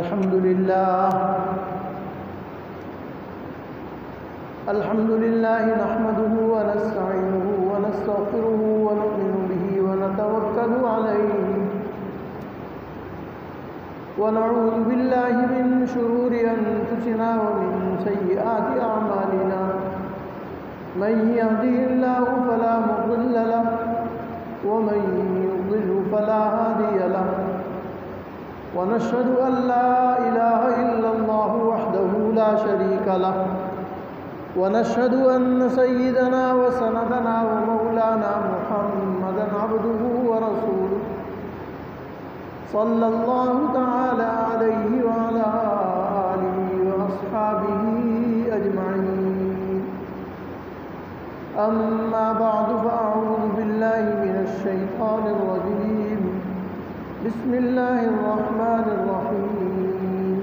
الحمد لله نحمده ونستعينه ونستغفره ونؤمن به ونتوكل عليه ونعوذ بالله من شرور أنفسنا ومن سيئات أعمالنا من يهده الله فلا مضل له ومن يضلل فلا هادي له ونشهد أن لا إله إلا الله وحده لا شريك له ونشهد أن سيدنا وسندنا ومولانا محمدا عبده ورسوله صلى الله تعالى عليه وعلى آله وأصحابه أجمعين أما بعد فأعوذ بالله من الشيطان الرجيم بسم الله الرحمن الرحيم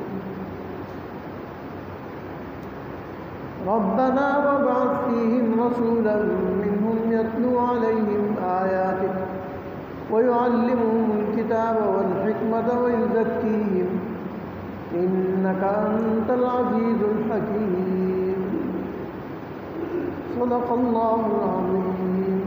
ربنا وابعث فيهم رسولا منهم يتلو عليهم آياتك ويعلمهم الكتاب والحكمة ويزكيهم إنك أنت العزيز الحكيم صدق الله العظيم.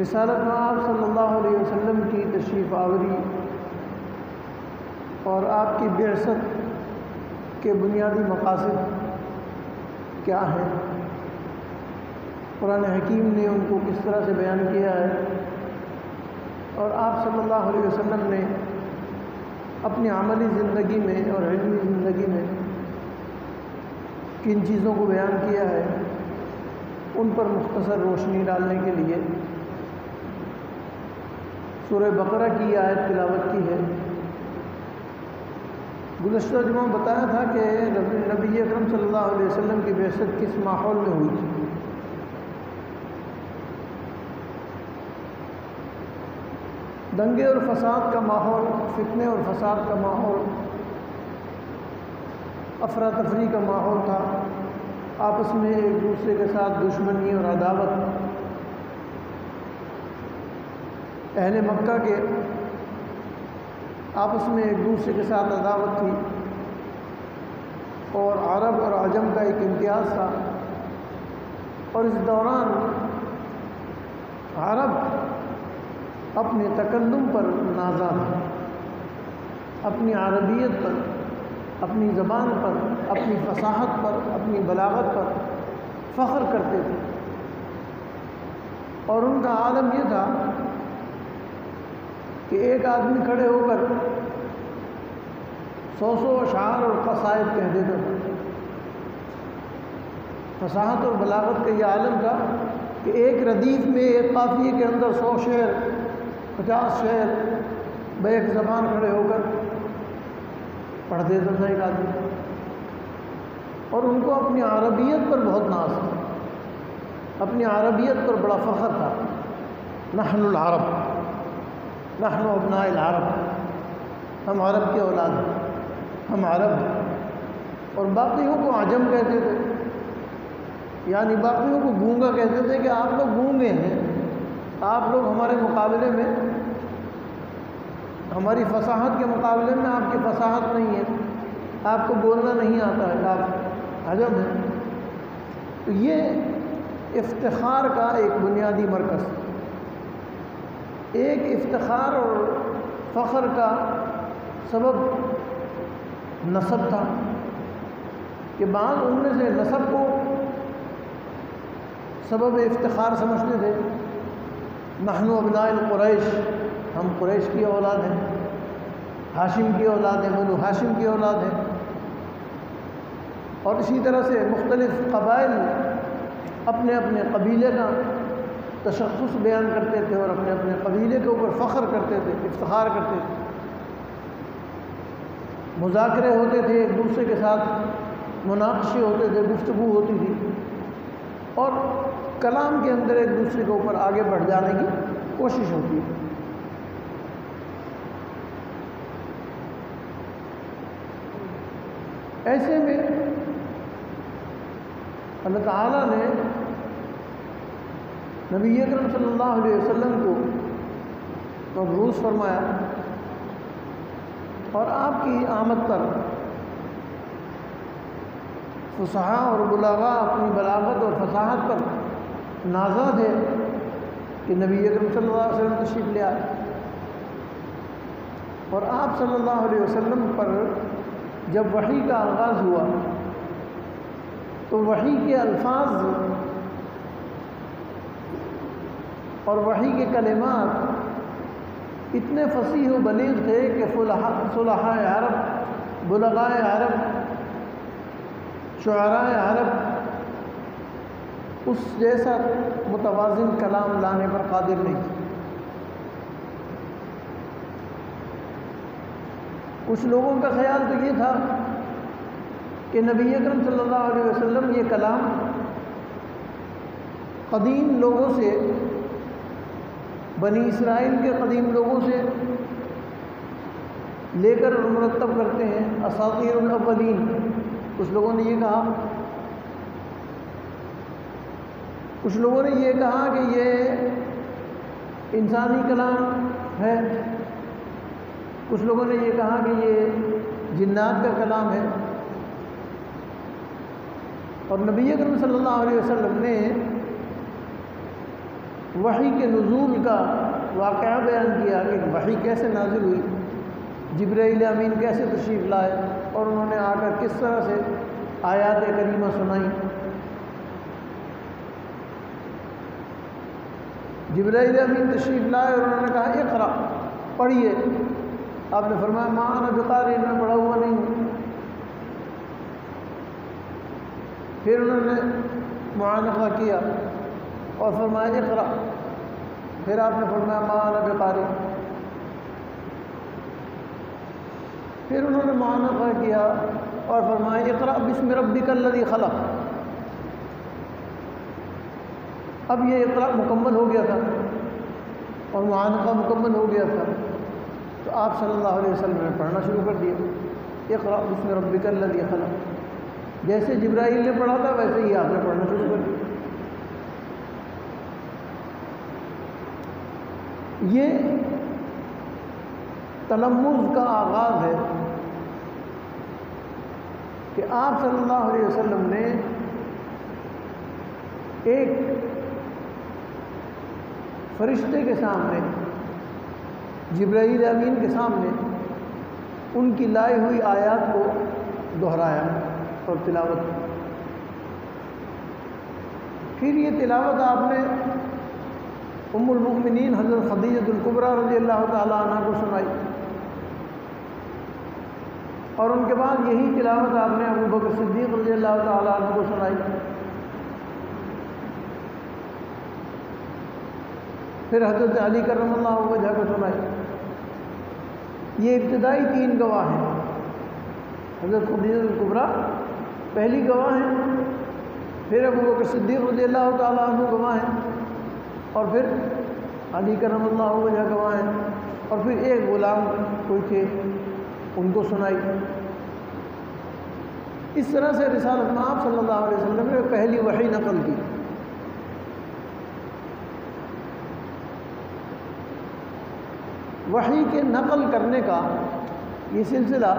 رسالت مآب صلی اللہ علیہ وسلم کی تشریف آوری اور آپ کی بعثت کے بنیادی مقاصد کیا ہیں، قرآن حکیم نے ان کو کس طرح سے بیان کیا ہے، اور آپ صلی اللہ علیہ وسلم نے اپنی عملی زندگی میں اور علمی زندگی میں کن چیزوں کو بیان کیا ہے، ان پر مختصر روشنی ڈالنے کے لیے سورہ بقرہ کی آیت تلاوت کی ہے۔ گزشتہ جمعہ بتایا تھا کہ نبی اکرم صلی اللہ علیہ وسلم کی بعثت کس ماحول میں ہوئی تھی۔ دنگے اور فساد کا ماحول، فتنے اور فساد کا ماحول، افراتفری کا ماحول تھا، آپس میں ایک دوسرے کے ساتھ دشمنی اور عداوت۔ اہل مکہ کے آپس میں ایک دوسرے کے ساتھ عداوت تھی، اور عرب اور عجم کا ایک امتیاز تھا، اور اس دوران عرب اپنے تکلم پر نازا تھا، اپنی عربیت پر، اپنی زبان پر، اپنی فصاحت پر، اپنی بلاغت پر فخر کرتے تھے، اور ان کا عالم یہ تھا کہ ایک آدمی کھڑے ہو کر 100 اشعار اور قصائد کہہ دیتا تھا۔ فصاحت اور بلاغت کا یہ عالم تھا کہ ایک ردیف میں، ایک قافیے کے اندر 100 شعر، 50 شعر بیک زبان کھڑے ہو کر پڑھ دیتا تھا ایک آدمی، اور ان کو اپنی عربیت پر بہت ناز تھا، اپنی عربیت پر بڑا فخر تھا۔ نحن العرب، نحن ابناء العرب، ہم عرب کے اولاد ہیں، ہم عرب ہیں۔ اور باقیوں کو عجم کہتے تھے، یعنی باقیوں کو گونگا کہتے تھے کہ آپ لوگ گونگے ہیں، آپ لوگ ہمارے مقابلے میں، ہماری فصاحت کے مقابلے میں آپ کی فصاحت نہیں ہے، آپ کو بولنا نہیں آتا ہے، آپ عجم ہیں۔ تو یہ افتخار کا ایک بنیادی مرکز، ایک افتخار اور فخر کا سبب نسب تھا کہ بعض ان میں سے نسب کو سبب افتخار سمجھتے تھے۔ نحن ابناء القریش، ہم قریش کی اولاد ہیں، ہاشم کی اولاد ہیں، بنو ہاشم کی اولاد ہیں، اور اسی طرح سے مختلف قبائل اپنے اپنے قبیلے کا تشخص بیان کرتے تھے اور اپنے اپنے قبیلے کے اوپر فخر کرتے تھے، افتخار کرتے تھے۔ مذاکرے ہوتے تھے، ایک دوسرے کے ساتھ مناقشے ہوتے تھے، گفتگو ہوتی تھی، اور کلام کے اندر ایک دوسرے کے اوپر آگے بڑھ جانے کی کوشش ہوتی ہے۔ ایسے میں اللہ تعالیٰ نے نبی اکرم صلی اللہ علیہ وسلم کو مبعوث فرمایا، اور آپ کی آمد پر فصحاء اور بلاغاء اپنی بلاغت اور فصاحت پر نازا تھے کہ نبی اکرم صلی اللہ علیہ وسلم تشریف لے آئے، اور آپ صلی اللہ علیہ وسلم پر جب وحی کا آغاز ہوا تو وحی کے الفاظ اور وحی کے کلمات اتنے فصیح و بلیغ تھے کہ صلحاء عرب، بلغاء عرب، شعراء عرب اس جیسا متوازن کلام لانے پر قادر نہیں تھے۔ کچھ لوگوں کا خیال تو یہ تھا کہ نبی اکرم صلی اللہ علیہ وسلم یہ کلام قدیم لوگوں سے، بنی اسرائیل کے قدیم لوگوں سے لے کر مرتب کرتے ہیں، اساطیر الاولین۔ کچھ لوگوں نے یہ کہا، کچھ لوگوں نے یہ کہا کہ یہ انسانی کلام ہے، کچھ لوگوں نے یہ کہا کہ یہ جنات کا کلام ہے، اور نبی اکرم صلی اللہ علیہ وسلم نے وحی کے نزول کا واقعہ بیان کیا کہ وحی کیسے نازل ہوئی، جبرائیل امین کیسے تشریف لائے، اور انہوں نے آ کر کس طرح سے آیات کریمہ سنائیں۔ جبرائیل امین تشریف لائے اور انہوں نے کہا اقرا، پڑھیے۔ آپ نے فرمایا ما انا بقاری، میں پڑھا ہوا نہیں ہوں۔ پھر انہوں نے معانقہ کیا اور فرمایا اقرا، پھر آپ نے فرمایا ما انا بقاری۔ پھر انہوں نے معانقہ کیا اور فرمایا اقرا بسم ربک الذی خلق۔ اب یہ اقرا مکمل ہو گیا تھا اور معانقہ مکمل ہو گیا تھا، تو آپ صلی اللہ علیہ وسلم نے پڑھنا شروع کر دیا اقرا بسم ربک الذی خلق۔ جیسے جبرائیل نے پڑھا تھا ویسے ہی آپ نے پڑھنا شروع کر دیا۔ یہ تلمذ کا آغاز ہے کہ آپ صلی اللہ علیہ وسلم نے ایک فرشتے کے سامنے، جبرائیل امین کے سامنے ان کی لائی ہوئی آیات کو دہرایا اور تلاوت کی۔ پھر یہ تلاوت آپ نے ام المؤمنین حضرت خدیجہ الکبریٰ رضی اللہ تعالیٰ عنہ کو سنائی، اور ان کے بعد یہی تلاوت آپ نے ابو بکر صدیق رضی اللہ تعالیٰ عنہ کو سنائی۔ پھر حضرت علی کرم اللہ وجہ کو سنائی۔ یہ ابتدائی تین گواہ ہیں، حضرت خدیجہ الکبریٰ پہلی گواہ ہیں، پھر ابو بکر صدیق رضی اللہ تعالیٰ عنہ گواہ ہیں، اور پھر علی کرم اللہ وجہ گواہ ہیں، اور پھر ایک غلام کوئی تھے ان کو سنائی۔ اس طرح سے رسالت میں آپ صلی اللہ علیہ وسلم نے پہلی وحی نقل کی۔ وحی کے نقل کرنے کا یہ سلسلہ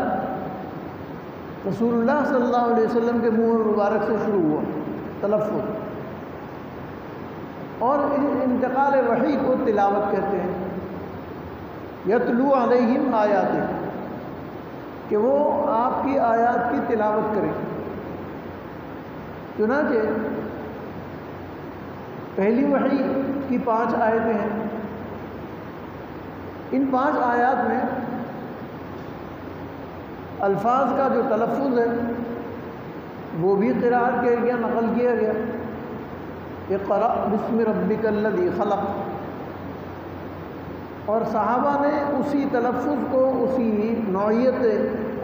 رسول اللہ صلی اللہ علیہ وسلم کے منہ مبارک سے شروع ہوا، تلفظ، اور انتقال وحی کو تلاوت کہتے ہیں۔ یتلو علیہم آیاتہ، کہ وہ آپ کی آیات کی تلاوت کریں۔ چنانچہ پہلی وحی کی 5 آیتیں ہیں، ان 5 آیات میں الفاظ کا جو تلفظ ہے وہ بھی قرأت کیا گیا، نقل کیا گیا، اقرأ بسم ربک الذی خلق، اور صحابہ نے اسی تلفظ کو، اسی نوعیت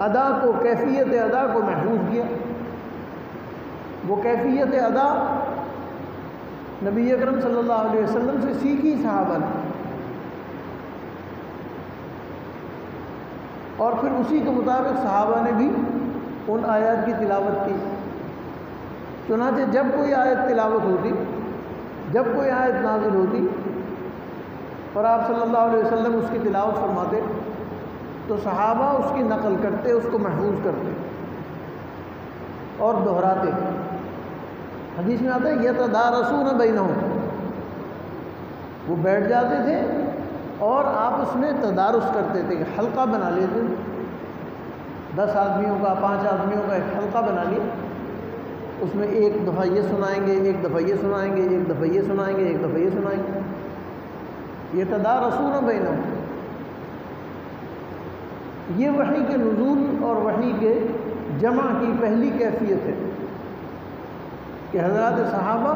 ادا کو، کیفیت ادا کو محفوظ کیا۔ وہ کیفیت ادا نبی اکرم صلی اللہ علیہ وسلم سے سیکھی صحابہ نے، اور پھر اسی کے مطابق صحابہ نے بھی ان آیات کی تلاوت کی۔ چنانچہ جب کوئی آیت تلاوت ہوتی، جب کوئی آیت نازل ہوتی اور آپ صلی اللہ علیہ وسلم اس کی تلاوت فرماتے تو صحابہ اس کی نقل کرتے، اس کو محفوظ کرتے اور دہراتے۔ حدیث میں آتا ہے یتدارسون بینہم، وہ بیٹھ جاتے تھے اور آپس میں تدارس کرتے تھے، حلقہ بنا لیتے، 10 آدمیوں کا 5 آدمیوں کا ایک حلقہ بنا لیا، اس میں ایک دفعہ یہ سنائیں گے، ایک دفعہ یہ سنائیں گے، ایک دفعہ یہ سنائیں گے، ایک دفعہ یہ سنائیں گے، یہ تدارسون بینہم۔ یہ وحی کے نزول اور وحی کے جمع کی پہلی کیفیت ہے کہ حضرات صحابہ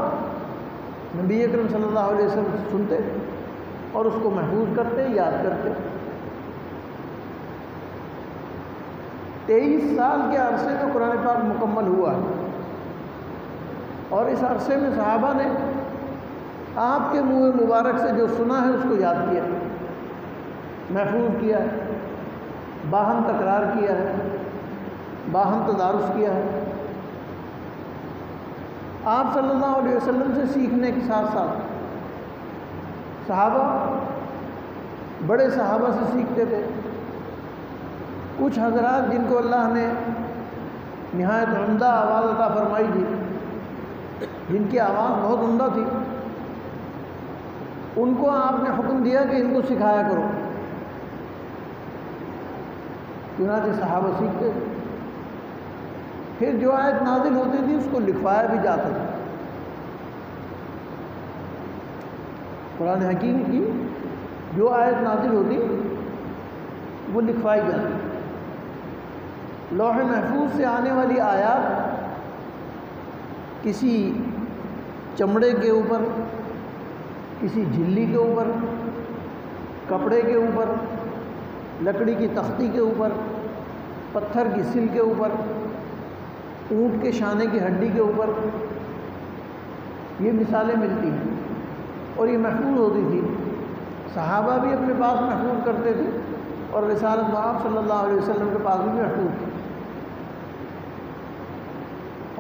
نبی اکرم صلی اللہ علیہ وسلم سنتے اور اس کو محفوظ کرتے، یاد کرتے۔ 23 سال کے عرصے میں قرآن پاک مکمل ہوا ہے، اور اس عرصے میں صحابہ نے آپ کے منہ مبارک سے جو سنا ہے اس کو یاد کیا، محفوظ کیا ہے، باہم تکرار کیا ہے، باہم تدارس کیا ہے۔ آپ صلی اللہ علیہ وسلم سے سیکھنے کے ساتھ ساتھ صحابہ بڑے صحابہ سے سیکھتے تھے۔ کچھ حضرات جن کو اللہ نے نہایت عمدہ آواز عطا فرمائی تھی، جن کی آواز بہت عمدہ تھی، ان کو آپ نے حکم دیا کہ ان کو سکھایا کرو، چنانچہ صحابہ سیکھتے تھے۔ پھر جو آیت نازل ہوتی تھی اس کو لکھوایا بھی جاتا تھا۔ قرآن حکیم کی جو آیت نازل ہوتی وہ لکھوائی جاتی۔ لوح محفوظ سے آنے والی آیات کسی چمڑے کے اوپر، کسی جھلی کے اوپر، کپڑے کے اوپر، لکڑی کی تختی کے اوپر، پتھر کی سل کے اوپر، اونٹ کے شانے کی ہڈی کے اوپر، یہ مثالیں ملتی ہیں اور یہ محفوظ ہوتی تھی۔ صحابہ بھی اپنے پاس محفوظ کرتے تھے اور رسالت آپ صلی اللہ علیہ وسلم کے پاس بھی محفوظ تھی۔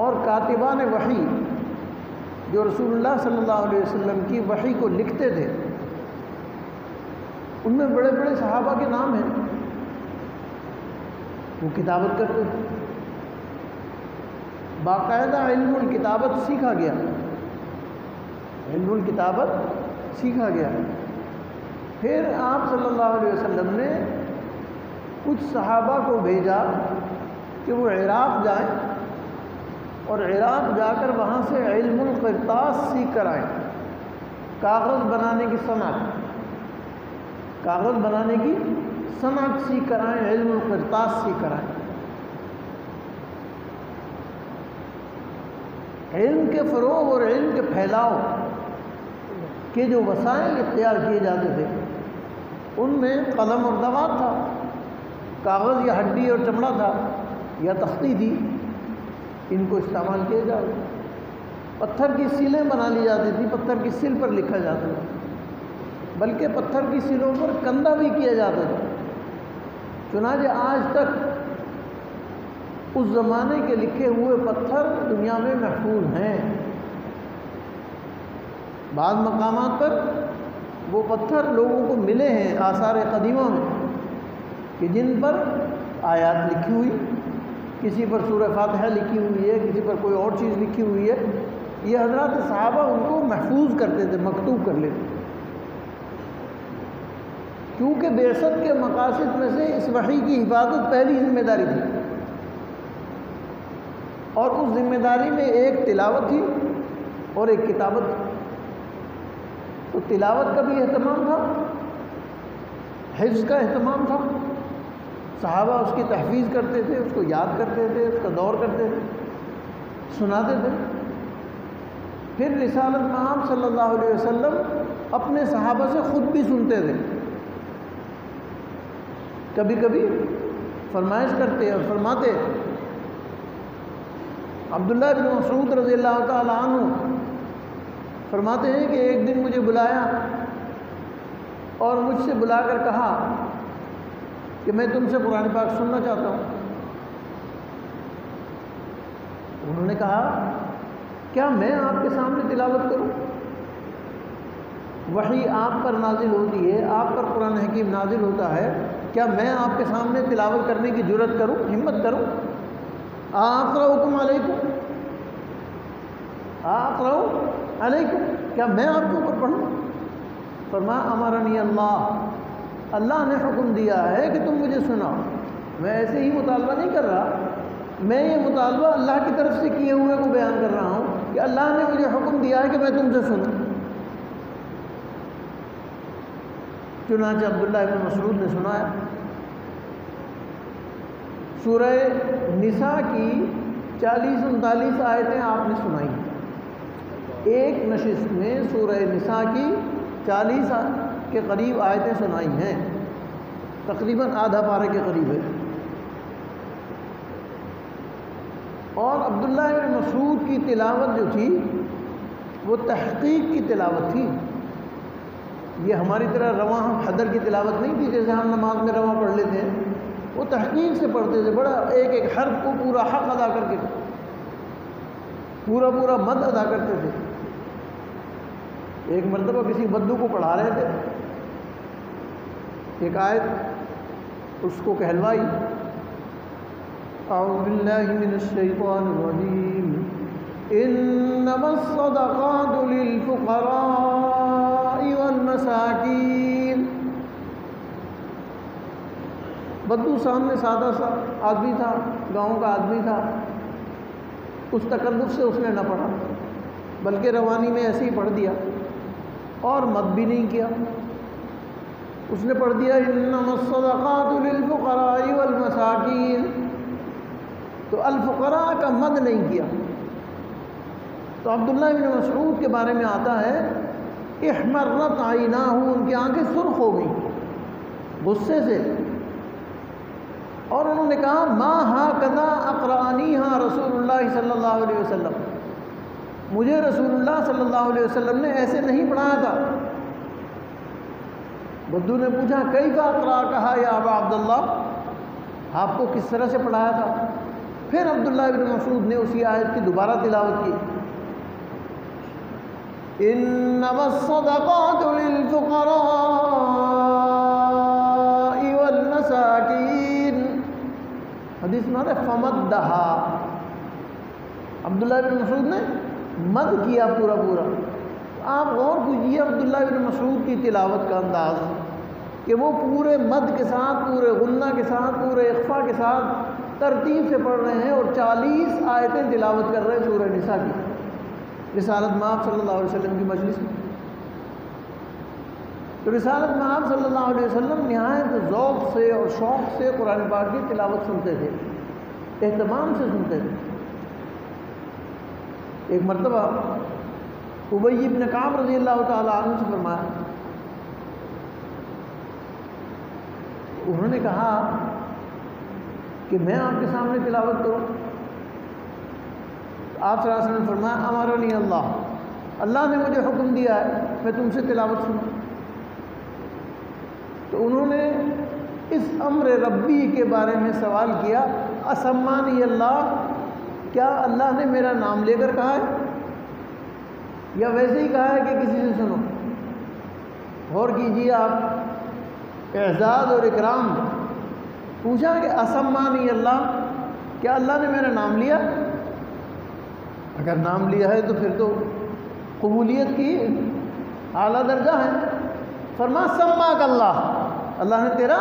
اور کاتبان وحی جو رسول اللہ صلی اللہ علیہ وسلم کی وحی کو لکھتے تھے، ان میں بڑے بڑے صحابہ کے نام ہیں، وہ کتابت کرتے تھے، باقاعدہ علم الکتابت سیکھا گیا، علم الکتابت سیکھا گیا۔ پھر آپ صلی اللہ علیہ وسلم نے کچھ صحابہ کو بھیجا کہ وہ عراق جائیں اور عراق جا کر وہاں سے علم القرطاس سیکھ کر آئیں، کاغذ بنانے کی صنعت، کاغذ بنانے کی صنعت سیکھ کر آئیں، علم القرطاس سیکھ کر آئیں۔ علم کے فروغ اور علم کے پھیلاؤ کے جو وسائل اختیار کیے جاتے تھے ان میں قلم اور دوات تھا، کاغذ یا ہڈی اور چمڑا تھا یا تختی تھی، ان کو استعمال کیا جاتا تھا۔ پتھر کی سیلیں بنا لی جاتی تھی، پتھر کی سل پر لکھا جاتا تھا، بلکہ پتھر کی سلوں پر کندہ بھی کیا جاتا تھا۔ چنانچہ آج تک اس زمانے کے لکھے ہوئے پتھر دنیا میں محفوظ ہیں۔ بعض مقامات پر وہ پتھر لوگوں کو ملے ہیں آثار قدیمہ میں کہ جن پر آیات لکھی ہوئی، کسی پر سورہ فاتحہ لکھی ہوئی ہے، کسی پر کوئی اور چیز لکھی ہوئی ہے۔ یہ حضرات صحابہ ان کو محفوظ کرتے تھے، مکتوب کر لیتے تھے، کیونکہ بعثت کے مقاصد میں سے اس وحی کی حفاظت پہلی ذمہ داری تھی، اور اس ذمہ داری میں ایک تلاوت تھی اور ایک کتابت تھی۔ تو تلاوت کا بھی اہتمام تھا، حفظ کا اہتمام تھا، صحابہ اس کی تحفیظ کرتے تھے، اس کو یاد کرتے تھے، اس کا دور کرتے تھے، سناتے تھے۔ پھر رسالت مآب صلی اللہ علیہ وسلم اپنے صحابہ سے خود بھی سنتے تھے، کبھی کبھی فرمائش کرتے اور فرماتے۔ عبداللہ بن مسعود رضی اللہ تعالیٰ عنہ فرماتے ہیں کہ ایک دن مجھے بلایا اور مجھ سے بلا کر کہا کہ میں تم سے قرآن پاک سننا چاہتا ہوں۔ انہوں نے کہا کیا میں آپ کے سامنے تلاوت کروں؟ وحی آپ پر نازل ہوتی ہے، آپ پر قرآن حکیم نازل ہوتا ہے، کیا میں آپ کے سامنے تلاوت کرنے کی جرت کروں، ہمت کروں؟ اقرأکم علیکم، اقرأ علیکم، کیا میں آپ کے اوپر پڑھوں؟ فرمایا امرنی اللہ، اللہ نے حکم دیا ہے کہ تم مجھے سناؤ۔ میں ایسے ہی مطالبہ نہیں کر رہا، میں یہ مطالبہ اللہ کی طرف سے کیے ہوئے کو بیان کر رہا ہوں کہ اللہ نے مجھے حکم دیا ہے کہ میں تم سے سنوں۔ چنانچہ عبداللہ ابن مسعود نے سنایا۔ سورہ نساء کی 40-39 آیتیں آپ نے سنائی، ایک نشست میں سورہ نساء کی 40 کے قریب آیتیں سنائی ہیں، تقریباً آدھا پارے کے قریب ہے۔ اور عبداللہ ابن مسعود کی تلاوت جو تھی وہ تحقیق کی تلاوت تھی، یہ ہماری طرح رواں حدر کی تلاوت نہیں تھی جیسے ہم نماز میں رواں پڑھ لیتے ہیں، وہ تحقیق سے پڑھتے تھے، بڑا ایک ایک حرف کو پورا حق ادا کر کے پورا پورا مد ادا کرتے تھے۔ ایک مرتبہ کسی بدو کو پڑھا رہے تھے، ایک آیت اس کو کہلوائی، اعوذ باللہ من الشیطان الرجیم انما الصدقات للفقراء والمساکین۔ بدو سامنے سادہ سا آدمی تھا، گاؤں کا آدمی تھا، اس تکلف سے اس نے نہ پڑھا بلکہ روانی میں ایسے ہی پڑھ دیا اور مد بھی نہیں کیا، اس نے پڑھ دیا انما الصدقات للفقراء والمساکین، تو الفقراء کا مد نہیں کیا۔ تو عبداللہ بن مسعود کے بارے میں آتا ہے احمرت عیناہ، ان کی آنکھیں سرخ ہو گئیں غصے سے، اور انہوں نے کہا ما ہاکذا اقرأنیہا رسول اللہ صلی اللہ علیہ وسلم، مجھے رسول اللہ صلی اللہ علیہ وسلم نے ایسے نہیں پڑھایا تھا۔ بدو نے پوچھا کیف اقرأ، کہا یا ابا عبداللہ، آپ کو کس طرح سے پڑھایا تھا؟ پھر عبداللہ بن مسعود نے اسی آیت کی دوبارہ تلاوت کی، انما الصدقات للفقراء والمساکین، حدیث میں آتا ہے فمدہا، عبداللہ بن مسعود نے مد کیا پورا پورا۔ آپ غور کیجیے عبداللہ بن مسعود کی تلاوت کا انداز کہ وہ پورے مد کے ساتھ، پورے غنہ کے ساتھ، پورے اخفا کے ساتھ ترتیب سے پڑھ رہے ہیں، اور 40 آیتیں تلاوت کر رہے ہیں سورہ نساء کی، رسالت مآب صلی اللہ علیہ وسلم کی مجلس میں۔ تو رسالت مآب صلی اللہ علیہ وسلم نہایت ذوق سے اور شوق سے قرآن پاک کی تلاوت سنتے تھے، اہتمام سے سنتے تھے۔ ایک مرتبہ ابی بن کعب رضی اللہ تعالیٰ عنہ سے فرمایا، انہوں نے کہا کہ میں آپ کے سامنے تلاوت کروں؟ آپ صلی اللہ علیہ وسلم نے فرمایا امرنی اللہ، اللہ نے مجھے حکم دیا ہے میں تم سے تلاوت سنوں۔ تو انہوں نے اس امر ربی کے بارے میں سوال کیا، اسمانی اللہ، کیا اللہ نے میرا نام لے کر کہا ہے یا ویسے ہی کہا ہے کہ کسی سے سنو؟ غور کیجیے آپ، اعزاز اور اکرام، پوچھا کہ اسمانی اللہ، کیا اللہ نے میرا نام لیا؟ اگر نام لیا ہے تو پھر تو قبولیت کی اعلیٰ درجہ ہے۔ فرما سماک اللہ، اللہ نے تیرا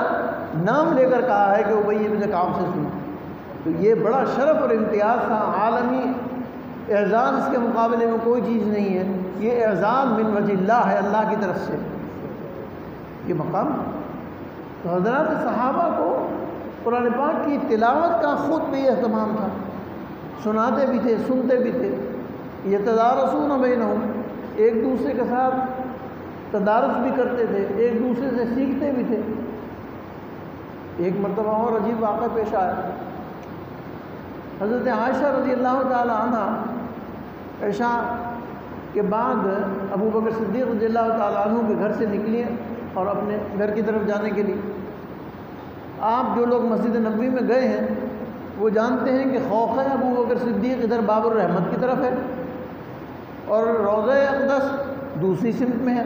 نام لے کر کہا ہے کہ ابی بن کعب سے سنو۔ تو یہ بڑا شرف اور امتیاز تھا، عالمی اعزاز، اس کے مقابلے میں کوئی چیز نہیں ہے، یہ اعزاز من وجہ اللہ ہے، اللہ کی طرف سے یہ مقام۔ تو حضرات صحابہ کو قرآن پاک کی تلاوت کا خود بھی اہتمام تھا، سناتے بھی تھے، سنتے بھی تھے، یتدارسون بینہم، ایک دوسرے کے ساتھ تدارس بھی کرتے تھے، ایک دوسرے سے سیکھتے بھی تھے۔ ایک مرتبہ اور عجیب واقعہ پیش آیا، حضرت عائشہ رضی اللہ تعالی عنہ عشاء کے بعد ابو بکر صدیق رضی اللہ تعالیٰ عنہ کے گھر سے نکلی اور اپنے گھر کی طرف جانے کے لیے۔ آپ جو لوگ مسجد نبوی میں گئے ہیں وہ جانتے ہیں کہ خوخہ ابو بکر صدیق ادھر باب الرحمت کی طرف ہے اور روضہ اقدس دوسری سمت میں ہے،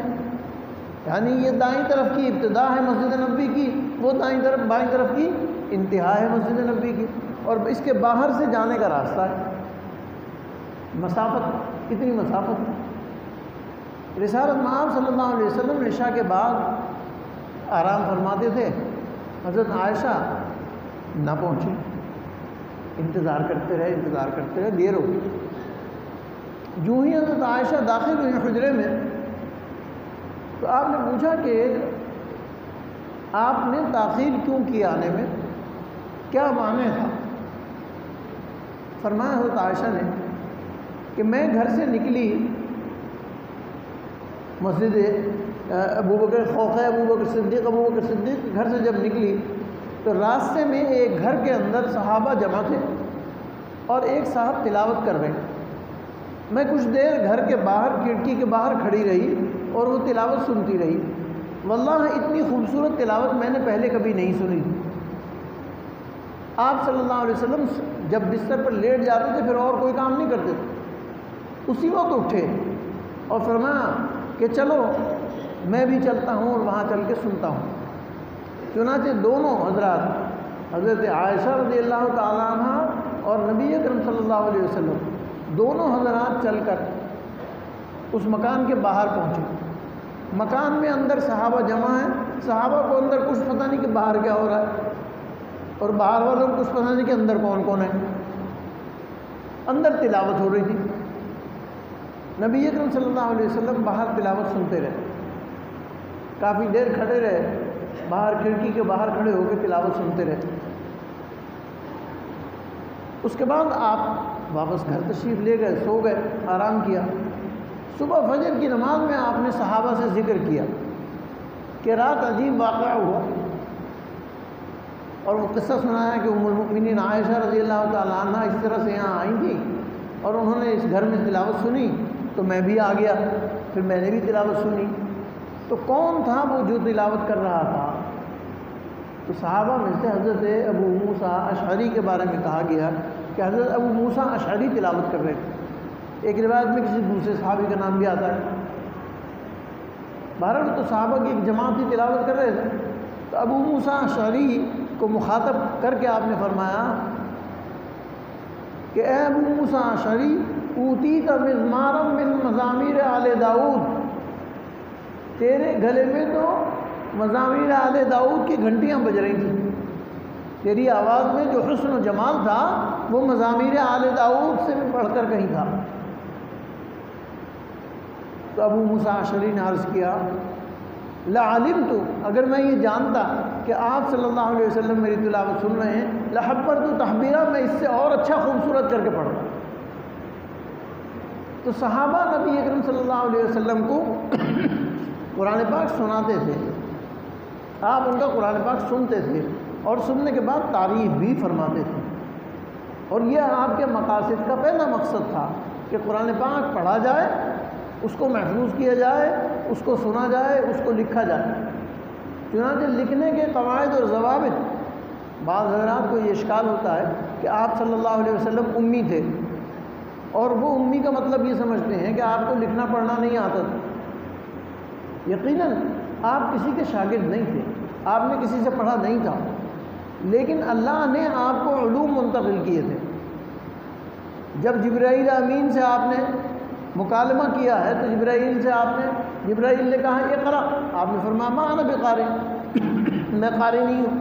یعنی یہ دائیں طرف کی ابتدا ہے مسجد نبوی کی، وہ بائیں طرف کی انتہا ہے مسجد نبوی کی، اور اس کے باہر سے جانے کا راستہ ہے۔ مسافت، کتنی مسافت ہے۔ رسالت مآب صلی اللہ علیہ وسلم عشاء کے بعد آرام فرماتے تھے، حضرت عائشہ نہ پہنچی، انتظار کرتے رہے، دیر ہو گئی۔ جو ہی حضرت عائشہ داخل ہوئی حجرے میں تو آپ نے پوچھا کہ آپ نے تاخیر کیوں کی آنے میں، کیا معنی تھا؟ فرمایا حضرت عائشہ نے کہ میں گھر سے نکلی، مسجد ابو بکر صدیق گھر سے جب نکلی تو راستے میں ایک گھر کے اندر صحابہ جمع تھے اور ایک صاحب تلاوت کر رہے ہیں۔ میں کچھ دیر گھر کے باہر کھڑکی کے باہر کھڑی رہی اور وہ تلاوت سنتی رہی۔ واللہ اتنی خوبصورت تلاوت میں نے پہلے کبھی نہیں سنی تھی۔ آپ صلی اللہ علیہ وسلم جب بستر پر لیٹ جاتے تھے پھر اور کوئی کام نہیں کرتے تھے، اسی وقت اٹھے اور فرمایا کہ چلو میں بھی چلتا ہوں اور وہاں چل کے سنتا ہوں۔ چنانچہ دونوں حضرات، حضرت عائشہ رضی اللہ تعالیٰ عنہ اور نبی اکرم صلی اللہ علیہ وسلم، دونوں حضرات چل کر اس مکان کے باہر پہنچے۔ مکان میں اندر صحابہ جمع ہیں، صحابہ کو اندر کچھ پتہ نہیں کہ باہر کیا ہو رہا ہے، اور باہر والوں کو کچھ پتہ نہیں کہ اندر کون کون ہے۔ اندر تلاوت ہو رہی تھی، نبی اکرم صلی اللہ علیہ وسلم باہر تلاوت سنتے رہے، کافی دیر کھڑے رہے، باہر کھڑکی کے باہر کھڑے ہو کے تلاوت سنتے رہے۔ اس کے بعد آپ واپس گھر تشریف لے گئے، سو گئے، آرام کیا۔ صبح فجر کی نماز میں آپ نے صحابہ سے ذکر کیا کہ رات عجیب واقعہ ہوا، اور وہ قصہ سنایا کہ ام المؤمنین عائشہ رضی اللہ تعالیٰ عنہ اس طرح سے یہاں آئی تھی اور انہوں نے اس گھر میں تلاوت سنی تو میں بھی آ گیا، پھر میں نے بھی تلاوت سنی۔ تو کون تھا وہ جو تلاوت کر رہا تھا؟ تو صحابہ میں سے حضرت ابو موسیٰ اشعری کے بارے میں کہا گیا کہ حضرت ابو موسیٰ اشعری تلاوت کر رہے تھے۔ ایک روایت میں کسی دوسرے صحابی کا نام بھی آتا ہے۔ بہرحال تو صحابہ کی ایک جماعت ہی تلاوت کر رہے تھے، تو ابو موسیٰ اشعری کو مخاطب کر کے آپ نے فرمایا کہ اے ابو موسیٰ اشعری، اوتیت مزمارا من مزامیر آل داؤد، تیرے گلے میں تو مزامیر آل داؤد کی گھنٹیاں بج رہی تھیں، تیری آواز میں جو حسن و جمال تھا وہ مزامیر آل داؤد سے بھی بڑھ کر کہیں تھا۔ تو ابو موسیٰ اشعری نے عرض کیا لعلمت، اگر میں یہ جانتا کہ آپ صلی اللہ علیہ وسلم میری تلاوت سن رہے ہیں، لحبرت تحبیرا، میں اس سے اور اچھا خوبصورت کر کے پڑھتا۔ تو صحابہ نبی اکرم صلی اللہ علیہ وسلم کو قرآن پاک سناتے تھے، آپ ان کا قرآن پاک سنتے تھے اور سننے کے بعد تعریف بھی فرماتے تھے، اور یہ آپ کے مقاصد کا پہلا مقصد تھا کہ قرآن پاک پڑھا جائے، اس کو محفوظ کیا جائے، اس کو سنا جائے، اس کو لکھا جائے۔ چنانچہ لکھنے کے قواعد اور ضوابط، بعض حضرات کو یہ اشکال ہوتا ہے کہ آپ صلی اللہ علیہ وسلم امی تھے، اور وہ امی کا مطلب یہ سمجھتے ہیں کہ آپ کو لکھنا پڑھنا نہیں آتا تھا۔ یقیناً آپ کسی کے شاگرد نہیں تھے، آپ نے کسی سے پڑھا نہیں تھا، لیکن اللہ نے آپ کو علوم منتقل کیے تھے۔ جب جبرائیل امین سے آپ نے مکالمہ کیا ہے تو جبرائیل نے کہا اقرا، آپ نے فرمایا ما انا بقاری، میں قاری نہیں ہوں۔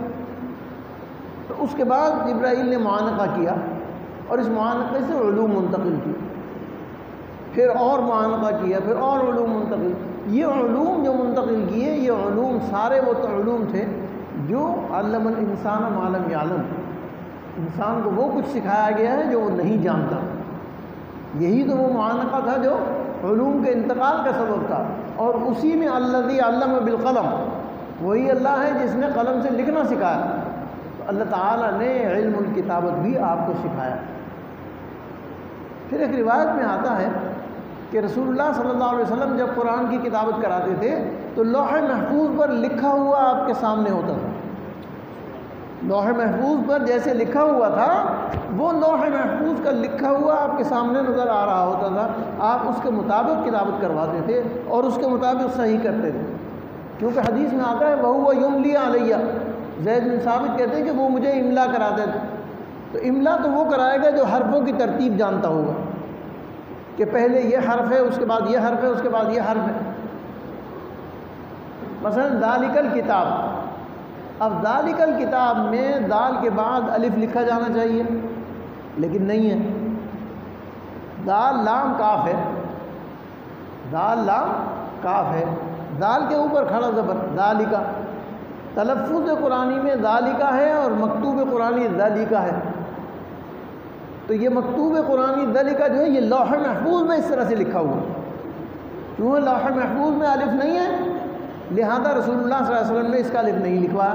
تو اس کے بعد جبرائیل نے معانقہ کیا اور اس معانقے سے علوم منتقل کی، پھر اور معانقہ کیا، پھر اور علوم منتقل۔ یہ علوم جو منتقل کیے، یہ علوم سارے وہ علوم تھے جو علم الانسان ما لم یعلم، انسان کو وہ کچھ سکھایا گیا ہے جو وہ نہیں جانتا۔ یہی تو وہ معانقہ تھا جو علوم کے انتقال کا سبب تھا، اور اسی میں الذی علم بالقلم، وہی اللہ ہے جس نے قلم سے لکھنا سکھایا۔ تو اللہ تعالیٰ نے علم الکتابت بھی آپ کو سکھایا۔ پھر ایک روایت میں آتا ہے کہ رسول اللہ صلی اللہ علیہ وسلم جب قرآن کی کتابت کراتے تھے تو لوح محفوظ پر لکھا ہوا آپ کے سامنے ہوتا تھا۔ لوح محفوظ پر جیسے لکھا ہوا تھا، وہ لوح محفوظ کا لکھا ہوا آپ کے سامنے نظر آ رہا ہوتا تھا، آپ اس کے مطابق کتابت کرواتے تھے اور اس کے مطابق صحیح کرتے تھے۔ کیونکہ حدیث میں آتا ہے وَهُوَ يُمْلِي عَلَيَّ، زید بن ثابت کہتے ہیں کہ وہ مجھے املا کراتے تھے۔ تو املا تو وہ کرائے گا جو حرفوں کی ترتیب جانتا ہوگا کہ پہلے یہ حرف ہے، اس کے بعد یہ حرف ہے، اس کے بعد یہ حرف ہے۔ مثلا ذالک الکتاب، اب ذالک الکتاب میں دال کے بعد الف لکھا جانا چاہیے لیکن نہیں ہے، دال لام کاف ہے، دال لام کاف ہے، دال کے اوپر کھڑا زبر ذالک، تلفظ قرآنی میں ذالک ہے اور مکتوب قرآنی ذالک ہے۔ تو یہ مکتوب قرآنی ذالک جو ہے یہ لوح محفوظ میں اس طرح سے لکھا ہوا ہے، کیوں لوح محفوظ میں الف نہیں ہے لہذا رسول اللہ صلی اللہ علیہ وسلم نے اس کا الف نہیں لکھوایا۔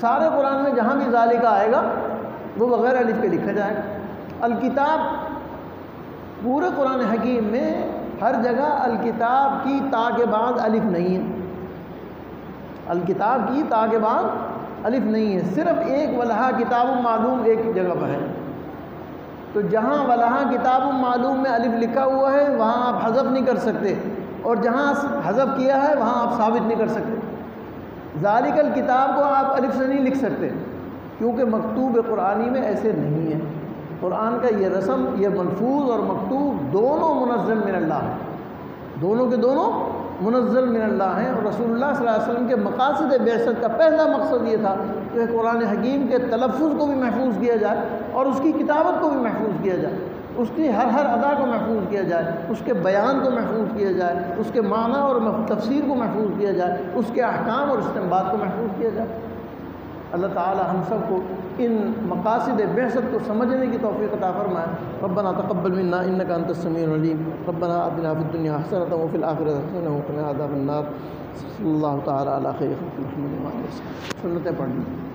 سارے قرآن میں جہاں بھی ذالک آئے گا وہ بغیر الف کے لکھا جائے گا۔ الکتاب پورے قرآن حکیم میں ہر جگہ الکتاب کی تا کے بعد الف نہیں ہے، الکتاب کی تا کے بعد الف نہیں ہے، صرف ایک ولہا کتاب معلوم ایک جگہ پر ہے۔ تو جہاں ولہا کتاب معلوم میں الف لکھا ہوا ہے وہاں آپ حذف نہیں کر سکتے، اور جہاں حذف کیا ہے وہاں آپ ثابت نہیں کر سکتے۔ ذالک الکتاب کو آپ الف سے نہیں لکھ سکتے کیونکہ مکتوب قرآنی میں ایسے نہیں ہے۔ قرآن کا یہ رسم، یہ ملفوظ اور مکتوب دونوں منزل من اللہ ہیں، دونوں کے دونوں منزل من اللہ ہیں۔ اور رسول اللہ صلی اللہ علیہ وسلم کے مقاصد بعثت کا پہلا مقصد یہ تھا کہ قرآن حکیم کے تلفظ کو بھی محفوظ کیا جائے اور اس کی کتابت کو بھی محفوظ کیا جائے، اس کی ہر ادا کو محفوظ کیا جائے، اس کے بیان کو محفوظ کیا جائے، اس کے معنی اور تفسیر کو محفوظ کیا جائے، اس کے احکام اور استنباط کو محفوظ کیا جائے۔ اللہ تعالی ہم سب کو ان مقاصد بعثت کو سمجھنے کی توفیق عطا فرمائے۔ ربنا تقبل منا انک انت السمیع العلیم، ربنا آتنا فی الدنیا حسنۃ وفی الآخرۃ حسنۃ وقنا عذاب النار۔ صلی اللہ تعالی علی خیر خلق محمد و آلہ وسلم۔ سنتیں پڑھیں۔